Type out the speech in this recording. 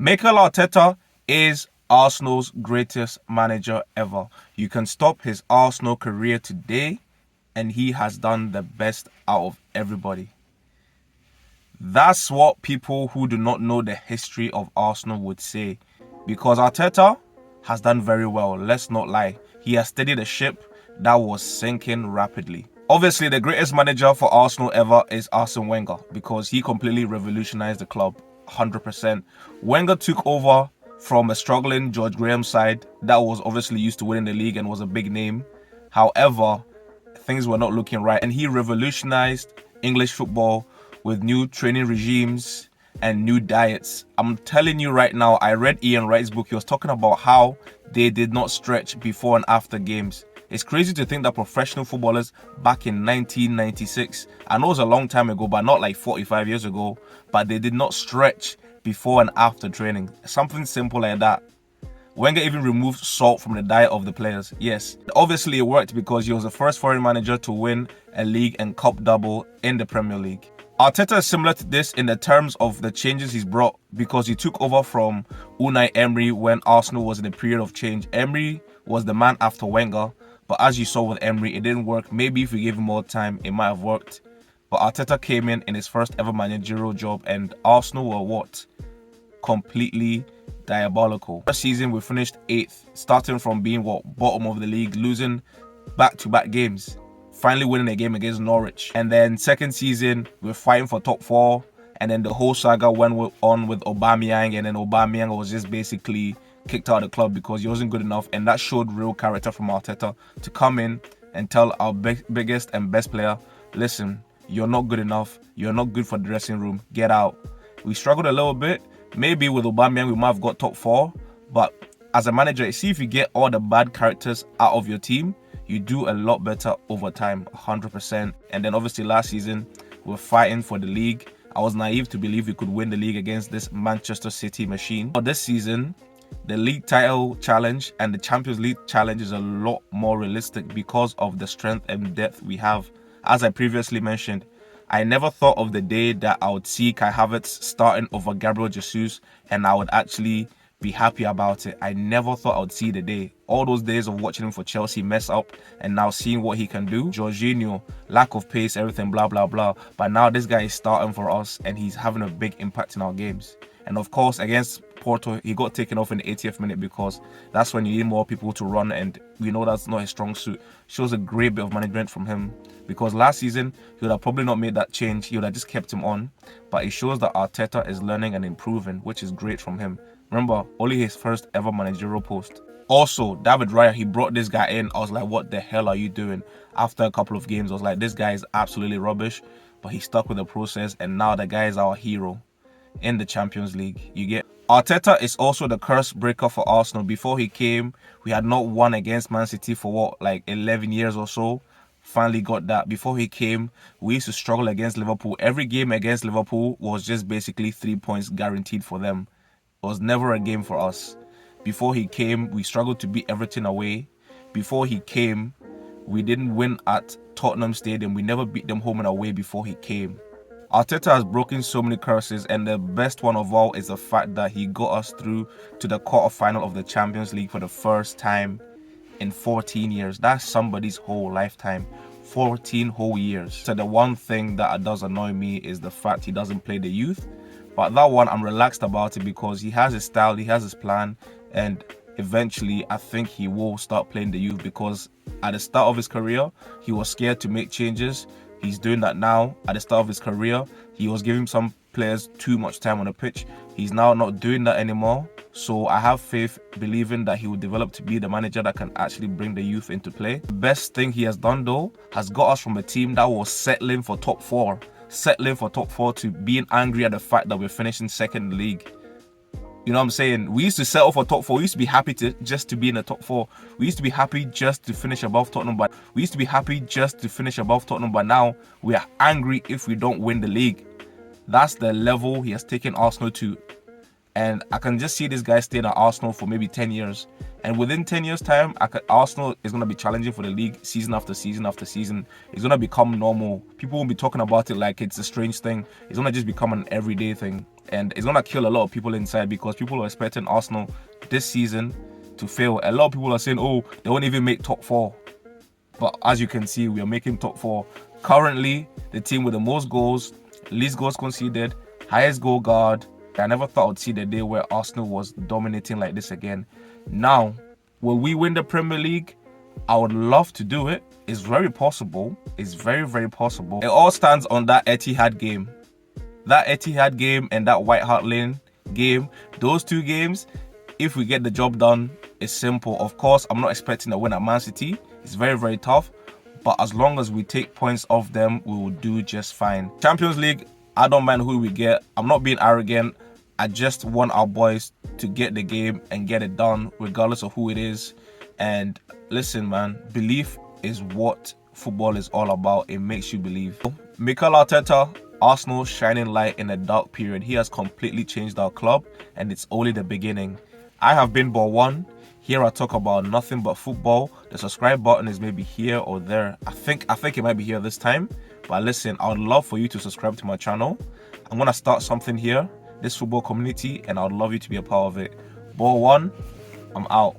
Mikel Arteta is Arsenal's greatest manager ever. You can stop his Arsenal career today and he has done the best out of everybody. That's what people who do not know the history of Arsenal would say. Because Arteta has done very well, let's not lie. He has steadied a ship that was sinking rapidly. Obviously, the greatest manager for Arsenal ever is Arsene Wenger because he completely revolutionized the club. 100%. Wenger took over from a struggling George Graham side that was obviously used to winning the league and was a big name. However, things were not looking right, and he revolutionized English football with new training regimes and new diets. I'm telling you right now, I read Ian Wright's book. He was talking about how they did not stretch before and after games. It's crazy to think that professional footballers back in 1996, I know it was a long time ago, but not like 45 years ago, but they did not stretch before and after training. Something simple like that. Wenger even removed salt from the diet of the players. Yes, obviously it worked because he was the first foreign manager to win a league and cup double in the Premier League. Arteta is similar to this in the terms of the changes he's brought because he took over from Unai Emery when Arsenal was in a period of change. Emery was the man after Wenger, but as you saw with Emery, it didn't work. Maybe if we gave him more time, it might have worked. But Arteta came in his first ever managerial job and Arsenal were what? Completely diabolical. First season, we finished 8th, starting from being bottom of the league, losing back-to-back games. Finally winning a game against Norwich. And then second season, we're fighting for top 4. And then the whole saga went on with Aubameyang. And then Aubameyang was just basically kicked out of the club because he wasn't good enough. And that showed real character from Arteta to come in and tell our biggest and best player, listen, you're not good enough. You're not good for the dressing room. Get out. We struggled a little bit. Maybe with Aubameyang, we might have got top 4. But as a manager, see if you get all the bad characters out of your team, you do a lot better over time, 100%. And then obviously last season, we're fighting for the league. I was naive to believe we could win the league against this Manchester City machine. But this season, the league title challenge and the Champions League challenge is a lot more realistic because of the strength and depth we have. As I previously mentioned, I never thought of the day that I would see Kai Havertz starting over Gabriel Jesus and I would actually be happy about it. I never thought I would see the day. All those days of watching him for Chelsea mess up and now seeing what he can do. Jorginho, lack of pace, everything, blah, blah, blah. But now this guy is starting for us and he's having a big impact in our games. And of course, against Porto, he got taken off in the 80th minute because that's when you need more people to run and we know that's not his strong suit. Shows a great bit of management from him because last season, he would have probably not made that change. He would have just kept him on. But it shows that Arteta is learning and improving, which is great from him. Remember, only his first ever managerial post. Also, David Raya, he brought this guy in. I was like, what the hell are you doing? After a couple of games, I was like, this guy is absolutely rubbish. But he stuck with the process and now the guy is our hero in the Champions League. You get Arteta is also the curse breaker for Arsenal. Before he came, we had not won against Man City for like 11 years or so. Finally got that. Before he came, we used to struggle against Liverpool. Every game against Liverpool was just basically 3 points guaranteed for them. It was never a game for us. Before he came, we struggled to beat Everton away. Before he came, we didn't win at Tottenham Stadium. We never beat them home and away before he came. Arteta has broken so many curses, and the best one of all is the fact that he got us through to the quarterfinal of the Champions League for the first time in 14 years. That's somebody's whole lifetime. 14 whole years. So the one thing that does annoy me is the fact he doesn't play the youth. But that one, I'm relaxed about it because he has his style, he has his plan, and eventually I think he will start playing the youth because at the start of his career, he was scared to make changes. He's doing that now. At the start of his career, he was giving some players too much time on the pitch. He's now not doing that anymore. So I have faith, believing that he will develop to be the manager that can actually bring the youth into play. The best thing he has done though, has got us from a team that was settling for top 4 to being angry at the fact that we're finishing second in the league. You know what I'm saying? We used to settle for top 4. We used to be happy just to be in the top 4. We used to be happy just to finish above Tottenham. But now we are angry if we don't win the league. That's the level he has taken Arsenal to. And I can just see this guy staying at Arsenal for maybe 10 years. And within 10 years' time, Arsenal is going to be challenging for the league season after season after season. It's going to become normal. People won't be talking about it like it's a strange thing. It's going to just become an everyday thing. and it's gonna kill a lot of people inside because people are expecting Arsenal this season to fail. A lot of people are saying, oh, they won't even make top 4. But as you can see, we are making top 4. Currently, the team with the most goals, least goals conceded, highest goal guard. I never thought I'd see the day where Arsenal was dominating like this again. Now, will we win the Premier League? I would love to do it. It's very possible. It's very, very possible. It all stands on that Etihad game. That Etihad game and that White Hart Lane game, those 2 games, if we get the job done, it's simple. Of course, I'm not expecting a win at Man City. It's very, very tough. But as long as we take points off them, we will do just fine. Champions League, I don't mind who we get. I'm not being arrogant. I just want our boys to get the game and get it done, regardless of who it is. And listen, man, belief is what football is all about. It makes you believe. Mikel Arteta, Arsenal shining light in a dark period. He has completely changed our club, and it's only the beginning. I have been B4LL1. Here I talk about nothing but football. The subscribe button is maybe here or there. I think it might be here this time. But listen, I would love for you to subscribe to my channel. I'm gonna start something here, this football community, and I would love you to be a part of it. B4LL1, I'm out.